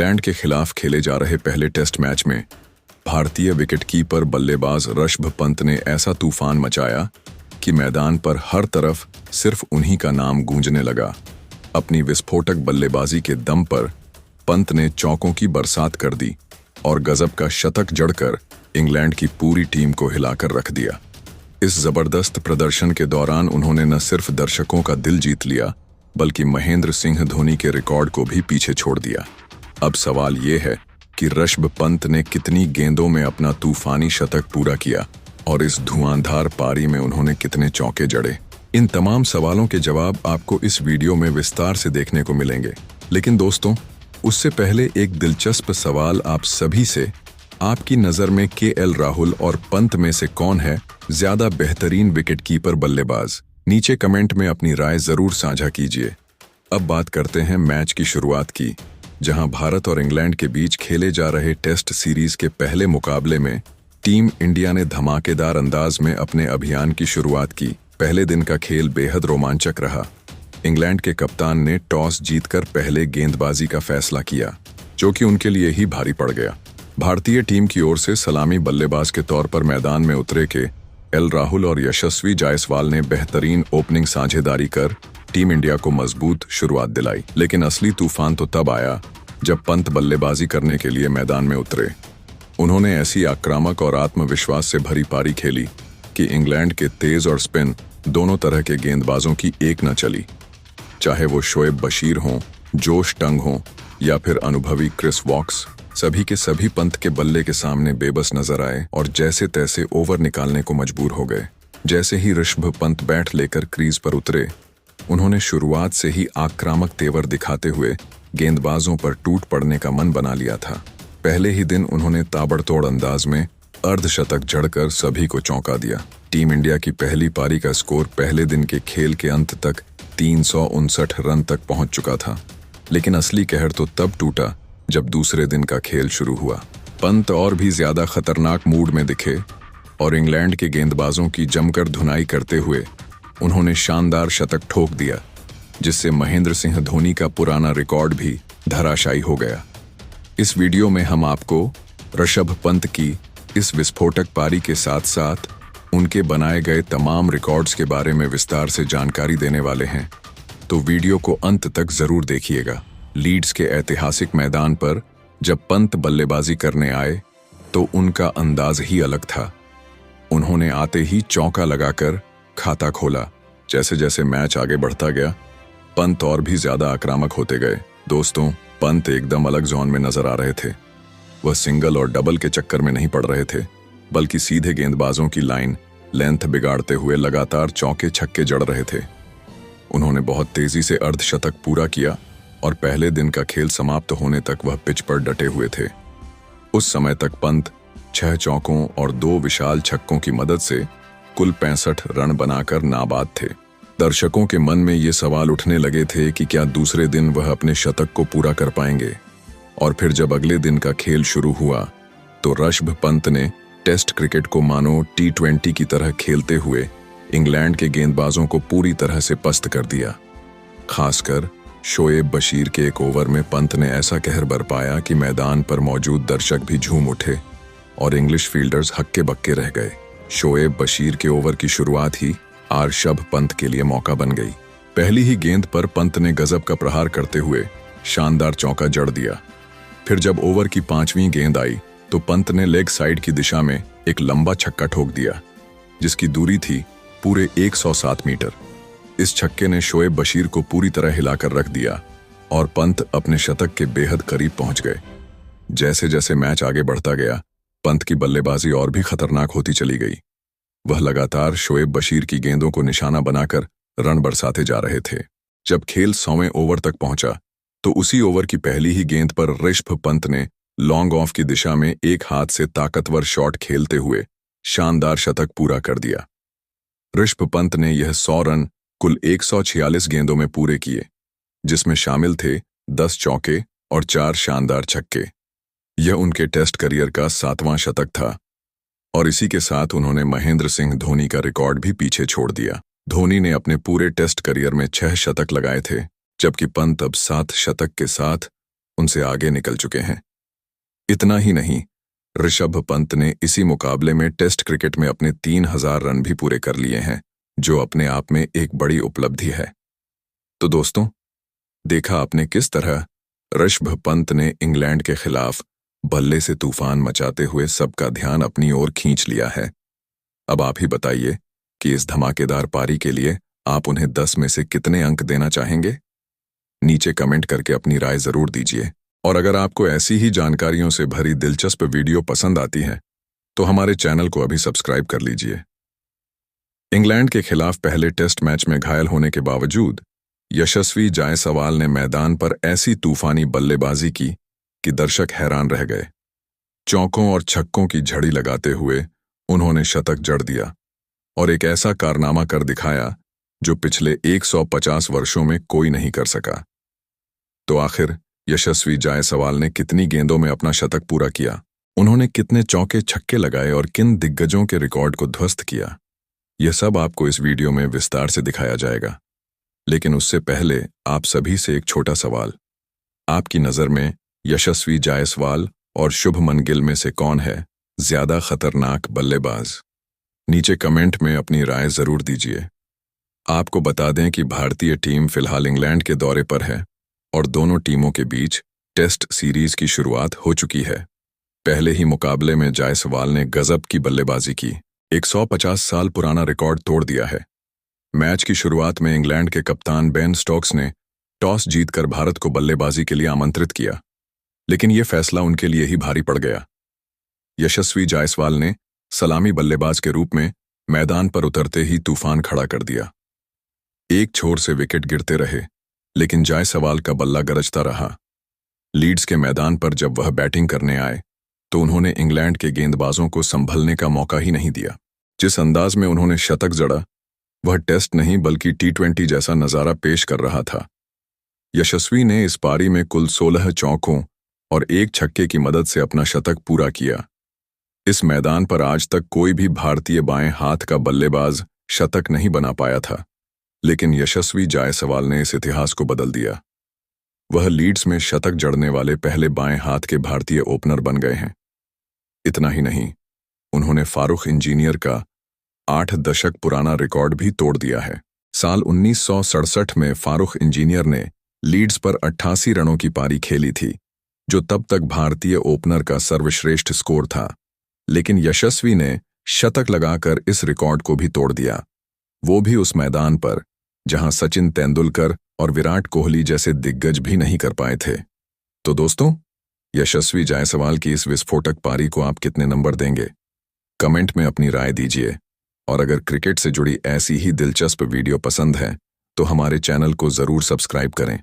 England के खिलाफ खेले जा रहे पहले टेस्ट मैच में भारतीय विकेटकीपर बल्लेबाज ऋषभ पंत ने ऐसा तूफान मचाया कि मैदान पर हर तरफ सिर्फ उन्हीं का नाम गूंजने लगा। अपनी विस्फोटक बल्लेबाजी के दम पर पंत ने चौकों की बरसात कर दी और गजब का शतक जड़कर इंग्लैंड की पूरी टीम को हिलाकर रख दिया। इस जबरदस्त प्रदर्शन के दौरान उन्होंने न सिर्फ दर्शकों का दिल जीत लिया बल्कि महेंद्र सिंह धोनी के रिकॉर्ड को भी पीछे छोड़ दिया। अब सवाल ये है कि ऋषभ पंत ने कितनी गेंदों में अपना तूफानी शतक पूरा किया और इस धुआंधार पारी में उन्होंने कितने चौके जड़े। इन तमाम सवालों के जवाब आपको इस वीडियो में विस्तार से देखने को मिलेंगे। लेकिन दोस्तों, उससे पहले एक दिलचस्प सवाल आप सभी से, आपकी नज़र में केएल राहुल और पंत में से कौन है ज्यादा बेहतरीन विकेटकीपर बल्लेबाज? नीचे कमेंट में अपनी राय जरूर साझा कीजिए। अब बात करते हैं मैच की शुरुआत की, जहां भारत और इंग्लैंड के बीच खेले जा रहे टेस्ट सीरीज के पहले मुकाबले में टीम इंडिया ने धमाकेदार अंदाज में अपने अभियान की शुरुआत की। पहले दिन का खेल बेहद रोमांचक रहा। इंग्लैंड के कप्तान ने टॉस जीतकर पहले गेंदबाजी का फैसला किया, जो कि उनके लिए ही भारी पड़ गया। भारतीय टीम की ओर से सलामी बल्लेबाज के तौर पर मैदान में उतरे केएल राहुल और यशस्वी जायसवाल ने बेहतरीन ओपनिंग साझेदारी कर टीम इंडिया को मजबूत शुरुआत दिलाई। लेकिन असली तूफान तो तब आया जब पंत बल्लेबाजी करने के लिए मैदान में उतरे। उन्होंने ऐसी आक्रामक और आत्मविश्वास से भरी पारी खेली कि इंग्लैंड के तेज और स्पिन दोनों तरह के गेंदबाजों की एक न चली। चाहे वो शोएब बशीर हों, जोश टंग हों या फिर अनुभवी क्रिस वॉक्स, सभी के सभी पंत के बल्ले के सामने बेबस नजर आए और जैसे तैसे ओवर निकालने को मजबूर हो गए। जैसे ही ऋषभ पंत बैट लेकर क्रीज पर उतरे, उन्होंने शुरुआत से ही आक्रामक तेवर दिखाते हुए गेंदबाजों पर टूट पड़ने का मन बना लिया था। पहले ही दिन उन्होंने ताबड़तोड़ अंदाज में अर्धशतक जड़कर सभी को चौंका दिया। टीम इंडिया की पहली पारी का स्कोर पहले दिन के खेल के अंत तक 359 रन तक पहुंच चुका था। लेकिन असली कहर तो तब टूटा जब दूसरे दिन का खेल शुरू हुआ। पंत और भी ज्यादा खतरनाक मूड में दिखे और इंग्लैंड के गेंदबाजों की जमकर धुनाई करते हुए उन्होंने शानदार शतक ठोक दिया, जिससे महेंद्र सिंह धोनी का पुराना रिकॉर्ड भी धराशायी हो गया। इस वीडियो में हम आपको ऋषभ पंत की इस विस्फोटक पारी के साथ साथ उनके बनाए गए तमाम रिकॉर्ड्स के बारे में विस्तार से जानकारी देने वाले हैं, तो वीडियो को अंत तक जरूर देखिएगा। लीड्स के ऐतिहासिक मैदान पर जब पंत बल्लेबाजी करने आए तो उनका अंदाज ही अलग था। उन्होंने आते ही चौका लगाकर खाता खोला। जैसे जैसे मैच आगे बढ़ता गया, पंत और भी ज्यादा आक्रामक होते गए। दोस्तों, पंत एकदम अलग जोन में नजर आ रहे थे। वह सिंगल और डबल के चक्कर में नहीं पड़ रहे थे, बल्कि सीधे गेंदबाजों की लाइन लेंथ बिगाड़ते हुए लगातार चौके छक्के जड़ रहे थे। उन्होंने बहुत तेजी से अर्धशतक पूरा किया और पहले दिन का खेल समाप्त होने तक वह पिच पर डटे हुए थे। उस समय तक पंत 6 चौकों और 2 विशाल छक्कों की मदद से कुल 65 रन बनाकर नाबाद थे। दर्शकों के मन में ये सवाल उठने लगे थे कि क्या दूसरे दिन वह अपने शतक को पूरा कर पाएंगे। और फिर जब अगले दिन का खेल शुरू हुआ तो ऋषभ पंत ने टेस्ट क्रिकेट को मानो T20 की तरह खेलते हुए इंग्लैंड के गेंदबाजों को पूरी तरह से पस्त कर दिया। खासकर शोएब बशीर के एक ओवर में पंत ने ऐसा कहर बरपाया कि मैदान पर मौजूद दर्शक भी झूम उठे और इंग्लिश फील्डर्स हक्के बक्के रह गए। शोएब बशीर के ओवर की शुरुआत ही ऋषभ पंत के लिए मौका बन गई। पहली ही गेंद पर पंत ने गजब का प्रहार करते हुए शानदार चौका जड़ दिया। फिर जब ओवर की 5वीं गेंद आई तो पंत ने लेग साइड की दिशा में एक लंबा छक्का ठोक दिया, जिसकी दूरी थी पूरे 107 मीटर। इस छक्के ने शोएब बशीर को पूरी तरह हिलाकर रख दिया और पंत अपने शतक के बेहद करीब पहुंच गए। जैसे जैसे मैच आगे बढ़ता गया, पंत की बल्लेबाजी और भी खतरनाक होती चली गई। वह लगातार शोएब बशीर की गेंदों को निशाना बनाकर रन बरसाते जा रहे थे। जब खेल 100वें ओवर तक पहुंचा तो उसी ओवर की पहली ही गेंद पर ऋषभ पंत ने लॉन्ग ऑफ की दिशा में एक हाथ से ताकतवर शॉट खेलते हुए शानदार शतक पूरा कर दिया। ऋषभ पंत ने यह 100 रन कुल 146 गेंदों में पूरे किए, जिसमें शामिल थे 10 चौके और 4 शानदार छक्के। यह उनके टेस्ट करियर का 7वां शतक था और इसी के साथ उन्होंने महेंद्र सिंह धोनी का रिकॉर्ड भी पीछे छोड़ दिया। धोनी ने अपने पूरे टेस्ट करियर में 6 शतक लगाए थे, जबकि पंत अब 7 शतक के साथ उनसे आगे निकल चुके हैं। इतना ही नहीं, ऋषभ पंत ने इसी मुकाबले में टेस्ट क्रिकेट में अपने 3000 रन भी पूरे कर लिए हैं, जो अपने आप में एक बड़ी उपलब्धि है। तो दोस्तों, देखा आपने किस तरह ऋषभ पंत ने इंग्लैंड के खिलाफ बल्ले से तूफान मचाते हुए सबका ध्यान अपनी ओर खींच लिया है। अब आप ही बताइए कि इस धमाकेदार पारी के लिए आप उन्हें 10 में से कितने अंक देना चाहेंगे? नीचे कमेंट करके अपनी राय जरूर दीजिए। और अगर आपको ऐसी ही जानकारियों से भरी दिलचस्प वीडियो पसंद आती है तो हमारे चैनल को अभी सब्सक्राइब कर लीजिए। इंग्लैंड के खिलाफ पहले टेस्ट मैच में घायल होने के बावजूद यशस्वी जायसवाल ने मैदान पर ऐसी तूफानी बल्लेबाजी की कि दर्शक हैरान रह गए। चौकों और छक्कों की झड़ी लगाते हुए उन्होंने शतक जड़ दिया और एक ऐसा कारनामा कर दिखाया जो पिछले 150 वर्षों में कोई नहीं कर सका। तो आखिर यशस्वी जायसवाल ने कितनी गेंदों में अपना शतक पूरा किया, उन्होंने कितने चौके छक्के लगाए और किन दिग्गजों के रिकॉर्ड को ध्वस्त किया, यह सब आपको इस वीडियो में विस्तार से दिखाया जाएगा। लेकिन उससे पहले आप सभी से एक छोटा सवाल। आपकी नज़र में यशस्वी जायसवाल और शुभमन गिल में से कौन है ज्यादा खतरनाक बल्लेबाज? नीचे कमेंट में अपनी राय जरूर दीजिए। आपको बता दें कि भारतीय टीम फिलहाल इंग्लैंड के दौरे पर है और दोनों टीमों के बीच टेस्ट सीरीज की शुरुआत हो चुकी है। पहले ही मुकाबले में जायसवाल ने गजब की बल्लेबाजी की, 150 साल पुराना रिकॉर्ड तोड़ दिया है। मैच की शुरुआत में इंग्लैंड के कप्तान बेन स्टोक्स ने टॉस जीतकर भारत को बल्लेबाजी के लिए आमंत्रित किया, लेकिन यह फैसला उनके लिए ही भारी पड़ गया। यशस्वी जायसवाल ने सलामी बल्लेबाज के रूप में मैदान पर उतरते ही तूफान खड़ा कर दिया। एक छोर से विकेट गिरते रहे, लेकिन जायसवाल का बल्ला गरजता रहा। लीड्स के मैदान पर जब वह बैटिंग करने आए तो उन्होंने इंग्लैंड के गेंदबाजों को संभलने का मौका ही नहीं दिया। जिस अंदाज में उन्होंने शतक जड़ा, वह टेस्ट नहीं बल्कि T20 जैसा नजारा पेश कर रहा था। यशस्वी ने इस पारी में कुल 16 चौकों और एक छक्के की मदद से अपना शतक पूरा किया। इस मैदान पर आज तक कोई भी भारतीय बाएं हाथ का बल्लेबाज शतक नहीं बना पाया था, लेकिन यशस्वी जायसवाल ने इस इतिहास को बदल दिया। वह लीड्स में शतक जड़ने वाले पहले बाएं हाथ के भारतीय ओपनर बन गए हैं। इतना ही नहीं, उन्होंने फारूख इंजीनियर का 8 दशक पुराना रिकॉर्ड भी तोड़ दिया है। साल 1967 में फारूख इंजीनियर ने लीड्स पर 88 रनों की पारी खेली थी, जो तब तक भारतीय ओपनर का सर्वश्रेष्ठ स्कोर था। लेकिन यशस्वी ने शतक लगाकर इस रिकॉर्ड को भी तोड़ दिया, वो भी उस मैदान पर जहां सचिन तेंदुलकर और विराट कोहली जैसे दिग्गज भी नहीं कर पाए थे। तो दोस्तों, यशस्वी जायसवाल की इस विस्फोटक पारी को आप कितने नंबर देंगे? कमेंट में अपनी राय दीजिए। और अगर क्रिकेट से जुड़ी ऐसी ही दिलचस्प वीडियो पसंद है तो हमारे चैनल को जरूर सब्सक्राइब करें।